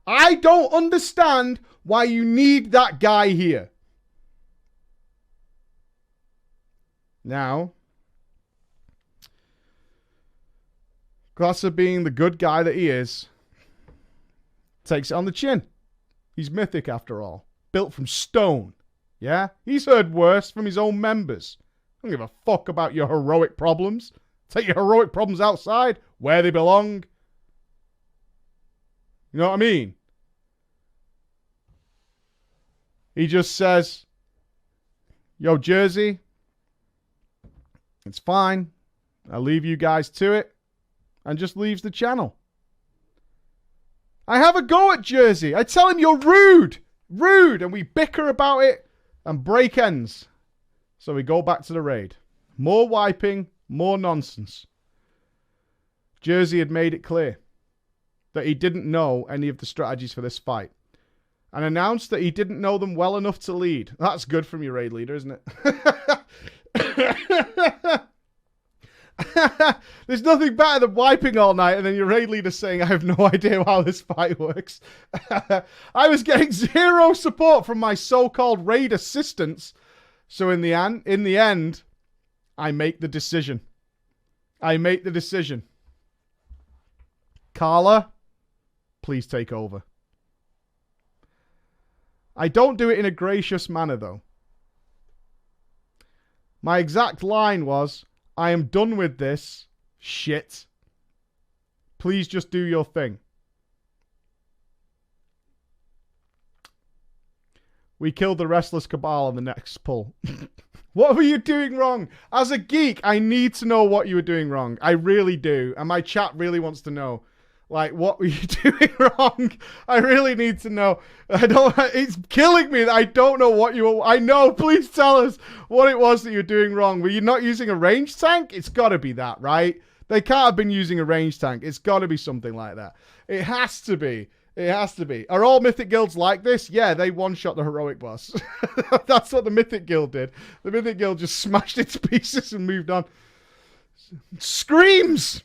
I don't understand why you need that guy here. Now, Glosser, being the good guy that he is, takes it on the chin. He's mythic after all. Built from stone. Yeah? He's heard worse from his own members. I don't give a fuck about your heroic problems. Take your heroic problems outside, where they belong. You know what I mean? He just says, yo, Jersey, it's fine. I'll leave you guys to it. And just leaves the channel. I have a go at Jersey. I tell him you're rude. Rude. And we bicker about it and break ends. So we go back to the raid. More wiping, More nonsense. Jersey had made it clear that he didn't know any of the strategies for this fight and announced that he didn't know them well enough to lead. That's good from your raid leader, isn't it? There's nothing better than wiping all night and then your raid leader saying, I have no idea how this fight works. I was getting zero support from my so-called raid assistants. So in the end, I make the decision. Carla, please take over. I don't do it in a gracious manner, though. My exact line was, I am done with this shit. Please just do your thing. We killed the Restless Cabal on the next pull. What were you doing wrong? As a geek, I need to know what you were doing wrong. I really do. And my chat really wants to know. Like, what were you doing wrong? I really need to know. It's killing me that I don't know what you were. I know, please tell us what it was that you were doing wrong. Were you not using a range tank? It's got to be that, right? They can't have been using a range tank. It's got to be something like that. It has to be. It has to be. Are all Mythic Guilds like this? Yeah, they one-shot the Heroic boss. That's what the Mythic Guild did. The Mythic Guild just smashed it to pieces and moved on. Screams!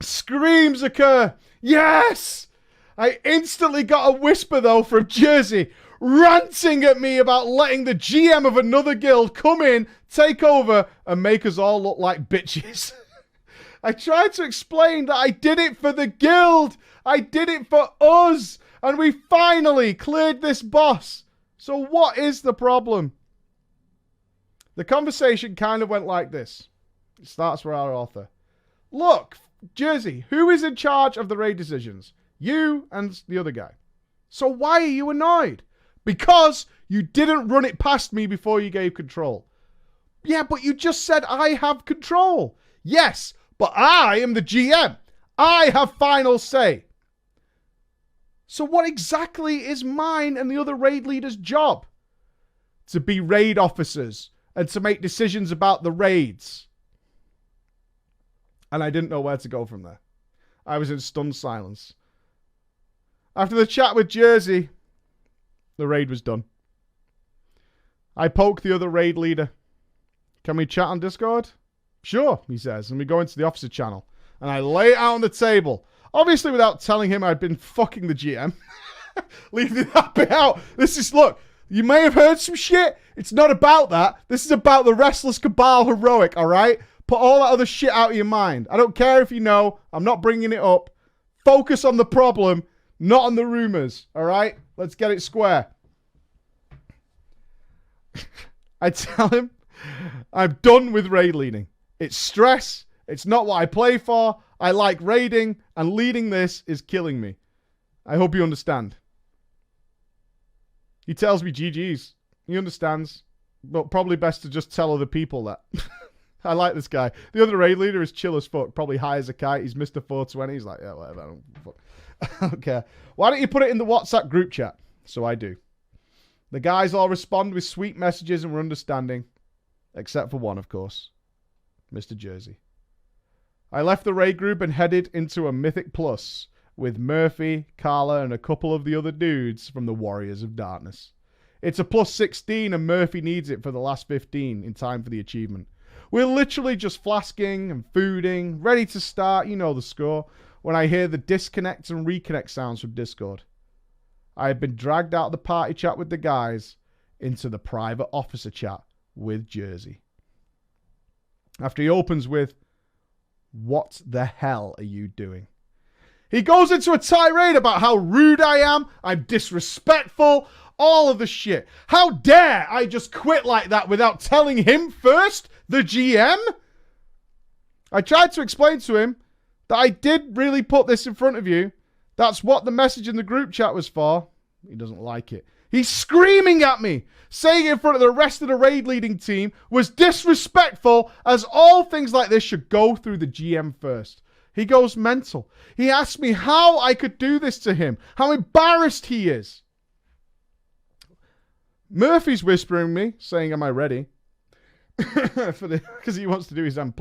Screams occur. Yes! I instantly got a whisper, though, from Jersey, ranting at me about letting the GM of another guild come in, take over, and make us all look like bitches. I tried to explain that I did it for the guild. I did it for us. And we finally cleared this boss. So what is the problem? The conversation kind of went like this. It starts with our author. Look, Jersey, who is in charge of the raid decisions? You and the other guy. So why are you annoyed? Because you didn't run it past me before you gave control. Yeah, but you just said I have control. Yes, but I am the GM. I have final say. So what exactly is mine and the other raid leaders' job? To be raid officers and to make decisions about the raids. And I didn't know where to go from there. I was in stunned silence. After the chat with Jersey, the raid was done. I poke the other raid leader. Can we chat on Discord? Sure, he says, and we go into the officer channel. And I lay it out on the table. Obviously without telling him I'd been fucking the GM. Leaving that bit out. This is, look, you may have heard some shit. It's not about that. This is about the Restless Cabal Heroic, alright? Put all that other shit out of your mind. I don't care if you know. I'm not bringing it up. Focus on the problem, not on the rumors, alright? Let's get it square. I tell him I'm done with raid leading. It's stress. It's not what I play for. I like raiding, and leading this is killing me. I hope you understand. He tells me GG's. He understands. But probably best to just tell other people that. I like this guy. The other raid leader is chill as fuck. Probably high as a kite. He's Mr. 420. He's like, yeah, whatever. I don't care. Why don't you put it in the WhatsApp group chat? So I do. The guys all respond with sweet messages and we're understanding. Except for one, of course. Mr. Jersey. I left the raid group and headed into a Mythic Plus with Murphy, Carla, and a couple of the other dudes from the Warriors of Darkness. It's a plus 16 and Murphy needs it for the last 15 in time for the achievement. We're literally just flasking and fooding, ready to start, you know the score, when I hear the disconnect and reconnect sounds from Discord. I had been dragged out of the party chat with the guys into the private officer chat with Jersey. After he opens with, "What the hell are you doing?" He goes into a tirade about how rude I am, I'm disrespectful, all of the shit. How dare I just quit like that without telling him first, the GM? I tried to explain to him that I did really put this in front of you. That's what the message in the group chat was for. He doesn't like it. He's screaming at me, saying in front of the rest of the raid leading team was disrespectful, as all things like this should go through the GM first. He goes mental. He asked me how I could do this to him, how embarrassed he is. Murphy's whispering me, saying, am I ready? because he wants to do his M+.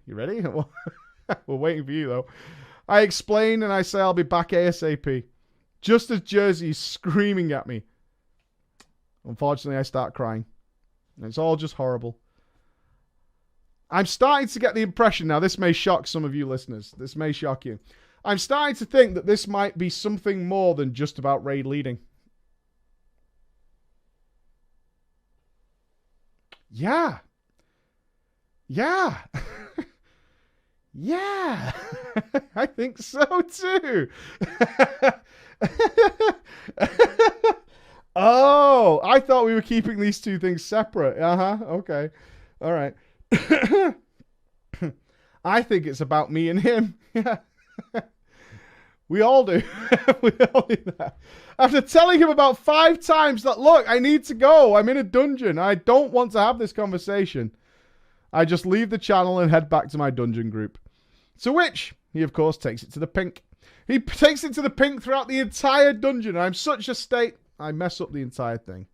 You ready? We're waiting for you, though. I explain and I say I'll be back ASAP. Just as Jersey's screaming at me. Unfortunately, I start crying. It's all just horrible. I'm starting to get the impression, now this may shock some of you listeners. This may shock you. I'm starting to think that this might be something more than just about raid leading. Yeah. Yeah. Yeah. I think so too. Oh, I thought we were keeping these two things separate. Okay. All right. I think it's about me and him. Yeah. We all do. We all do that. After telling him about 5 times that, look, I need to go. I'm in a dungeon. I don't want to have this conversation. I just leave the channel and head back to my dungeon group. To which, he of course takes it to the pink. He takes it to the pink throughout the entire dungeon. I'm such a state. I mess up the entire thing.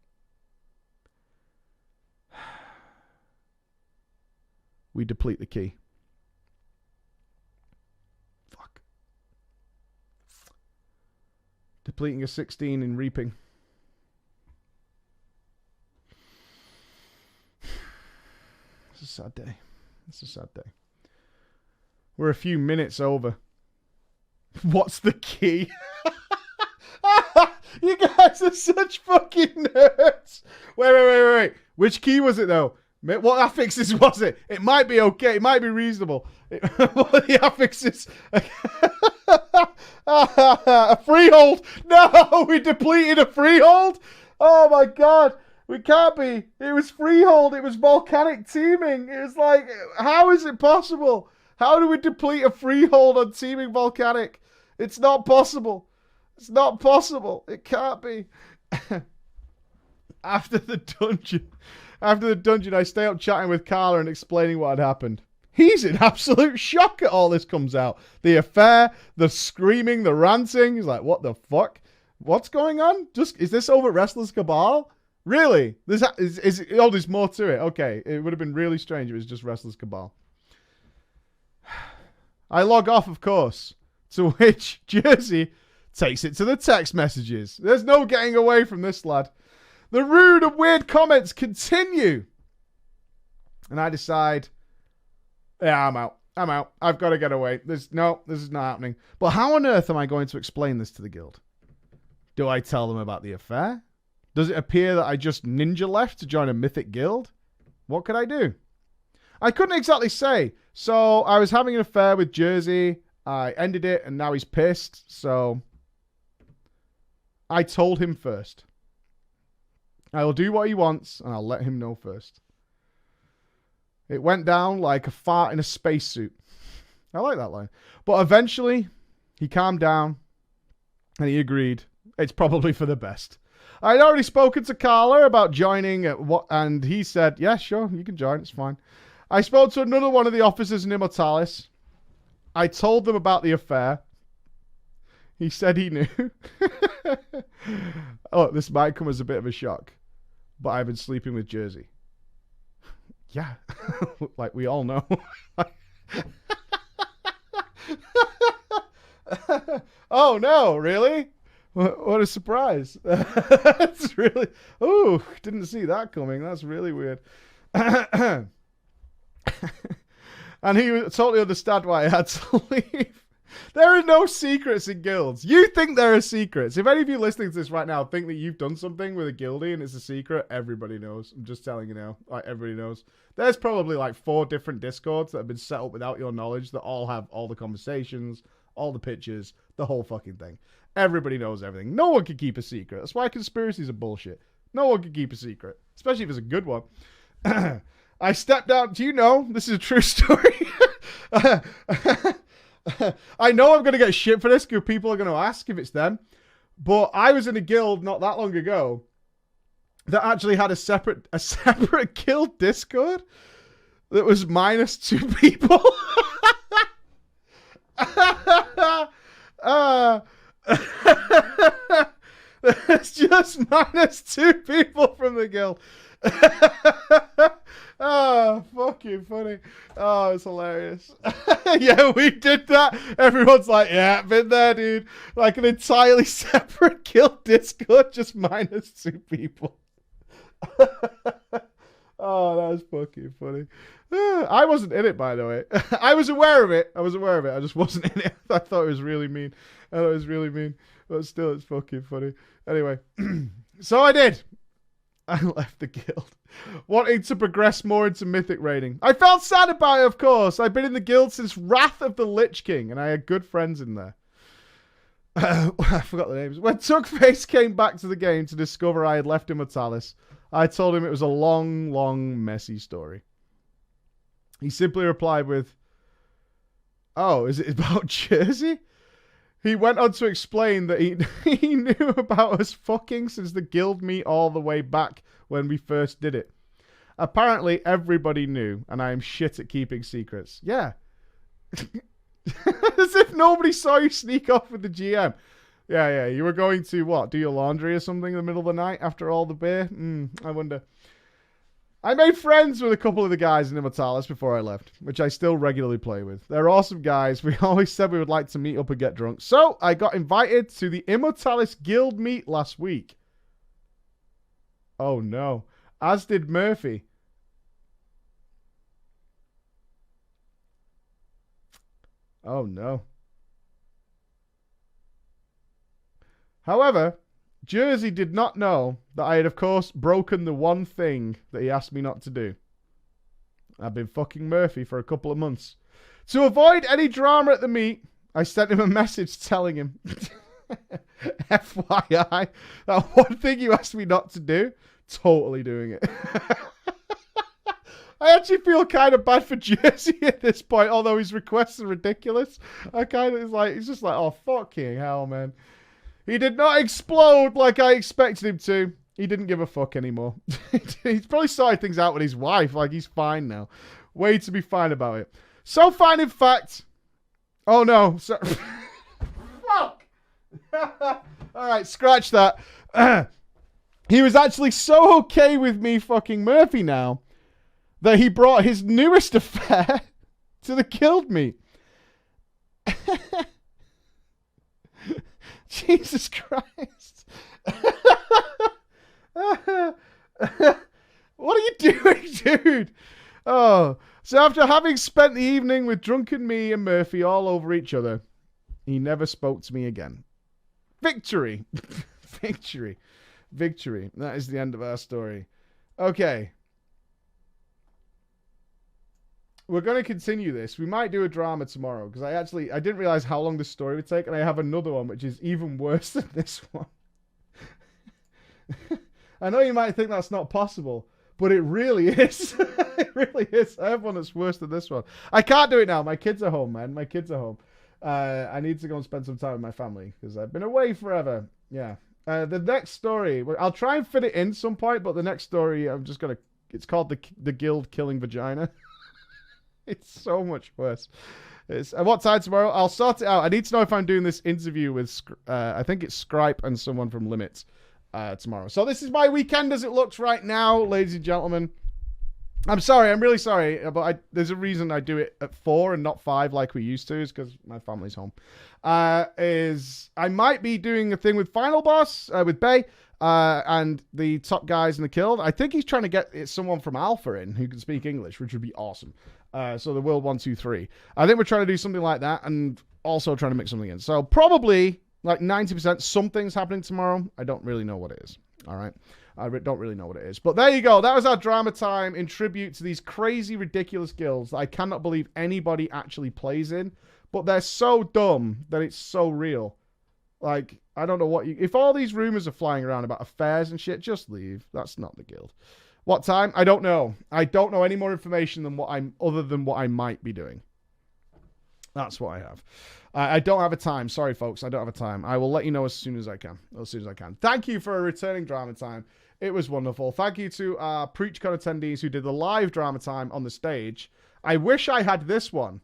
We deplete the key. Fuck. Depleting a 16 in reaping. It's a sad day. It's a sad day. We're a few minutes over. What's the key? You guys are such fucking nerds. Wait. Which key was it, though? What affixes was it? It might be okay. It might be reasonable. What are the affixes? A freehold. No, we depleted a freehold. Oh, my God. We can't be. It was freehold. It was volcanic teeming. It was like, how is it possible? How do we deplete a freehold on teeming volcanic? It's not possible. It's not possible. It can't be. After the dungeon, I stay up chatting with Carla and explaining what had happened. He's in absolute shock at all this comes out. The affair, the screaming, the ranting. He's like, what the fuck? What's going on? Is this over Restless Cabal? Really? There's more to it. Okay, it would have been really strange if it was just Restless Cabal. I log off, of course, to which Jersey takes it to the text messages. There's no getting away from this lad. The rude and weird comments continue. And I decide, yeah, I'm out. I've got to get away. This is not happening. But how on earth am I going to explain this to the guild? Do I tell them about the affair? Does it appear that I just ninja left to join a mythic guild? What could I do? I couldn't exactly say. So I was having an affair with Jersey. I ended it and now he's pissed. So I told him first. I will do what he wants and I'll let him know first. It went down like a fart in a spacesuit. I like that line. But eventually he calmed down and he agreed. It's probably for the best. I'd already spoken to Carla about joining and he said, yeah, sure, you can join. It's fine. I spoke to another one of the officers in Immortalis. I told them about the affair. He said he knew. Oh, this might come as a bit of a shock, but I've been sleeping with Jersey. Yeah, like we all know. Oh no, really? What a surprise. That's really... Ooh, didn't see that coming. That's really weird. And he totally understood why I had to leave. There are no secrets in guilds. You think there are secrets. If any of you listening to this right now think that you've done something with a guildie and it's a secret, everybody knows. I'm just telling you now. Like, everybody knows. There's probably like 4 different Discords that have been set up without your knowledge that all have all the conversations, all the pictures, the whole fucking thing. Everybody knows everything. No one can keep a secret. That's why conspiracies are bullshit. No one can keep a secret. Especially if it's a good one. I stepped out. Do you know? This is a true story. I know I'm going to get shit for this because people are going to ask if it's them. But I was in a guild not that long ago that actually had a separate guild Discord that was minus 2 people. It's just minus 2 people from the guild. Oh, fucking funny. Oh, it's hilarious. Yeah, we did that. Everyone's like, yeah, been there, dude. Like an entirely separate guild Discord, just minus 2 people. Oh, that was fucking funny. I wasn't in it, by the way. I was aware of it. I just wasn't in it. I thought it was really mean. But still, it's fucking funny. Anyway, so I did. I left the guild, wanting to progress more into mythic raiding. I felt sad about it, of course. I've been in the guild since Wrath of the Lich King, and I had good friends in there. I forgot the names. When Tuckface came back to the game to discover I had left Immortalis, I told him it was a long, long, messy story. He simply replied with, "Oh, is it about Jersey?" He went on to explain that he knew about us fucking since the guild meet all the way back when we first did it. Apparently, everybody knew, and I am shit at keeping secrets. Yeah. As if nobody saw you sneak off with the GM. Yeah, you were going to, what, do your laundry or something in the middle of the night after all the beer? I wonder. I made friends with a couple of the guys in Immortalis before I left, which I still regularly play with. They're awesome guys. We always said we would like to meet up and get drunk. So, I got invited to the Immortalis Guild meet last week. Oh no. As did Murphy. Oh no. However, Jersey did not know that I had, of course, broken the one thing that he asked me not to do. I've been fucking Murphy for a couple of months. To avoid any drama at the meet, I sent him a message telling him, FYI, that one thing you asked me not to do, totally doing it. I actually feel kind of bad for Jersey at this point, although his requests are ridiculous. He's just like, oh, fucking hell, man. He did not explode like I expected him to. He didn't give a fuck anymore. He's probably sorted things out with his wife. Like, he's fine now. Way to be fine about it. So fine, in fact. Oh, no. So fuck. All right, scratch that. He was actually so okay with me fucking Murphy now that he brought his newest affair to the guild meet. Jesus Christ. What are you doing, dude? Oh, so after having spent the evening with drunken me and Murphy all over each other, he never spoke to me again. Victory. Victory. That is the end of our story. Okay. We're going to continue this. We might do a drama tomorrow because I didn't realize how long this story would take, and I have another one which is even worse than this one. I know you might think that's not possible, but it really is. It really is. I have one that's worse than this one. I can't do it now. My kids are home, man. My kids are home. I need to go and spend some time with my family because I've been away forever. Yeah. The next story, I'll try and fit it in some point, but the next story, it's called the Guild Killing Vagina. It's so much worse. At what time tomorrow? I'll sort it out. I need to know if I'm doing this interview with, I think it's Scripe and someone from Limits tomorrow. So this is my weekend as it looks right now, ladies and gentlemen. I'm sorry. I'm really sorry. But there's a reason I do it at 4 and not 5 like we used to, is because my family's home. I might be doing a thing with Final Boss, with Bay. And the top guys in the guild. I think he's trying to get someone from Alpha in who can speak English, which would be awesome. So the World 1, 2, 3. I think we're trying to do something like that and also trying to mix something in. So probably like 90% something's happening tomorrow. I don't really know what it is. All right. I don't really know what it is. But there you go. That was our drama time in tribute to these crazy, ridiculous guilds that I cannot believe anybody actually plays in. But they're so dumb that it's so real. Like, I don't know what you... If all these rumors are flying around about affairs and shit, just leave. That's not the guild. What time? I don't know. I don't know any more information than other than what I might be doing. That's what I have. I don't have a time. Sorry, folks. I don't have a time. I will let you know as soon as I can. Thank you for a returning drama time. It was wonderful. Thank you to our PreachCon attendees who did the live drama time on the stage. I wish I had this one.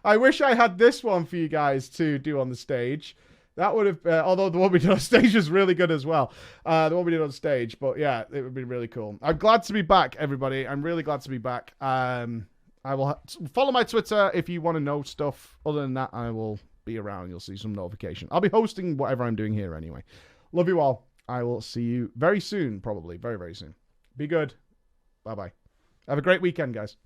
I wish I had this one for you guys to do on the stage. That would have, although the one we did on stage was really good as well. The one we did on stage, but yeah, it would be really cool. I'm glad to be back, everybody. I'm really glad to be back. I will follow my Twitter if you want to know stuff. Other than that, I will be around. You'll see some notification. I'll be hosting whatever I'm doing here anyway. Love you all. I will see you very soon, probably. Very, very soon. Be good. Bye-bye. Have a great weekend, guys.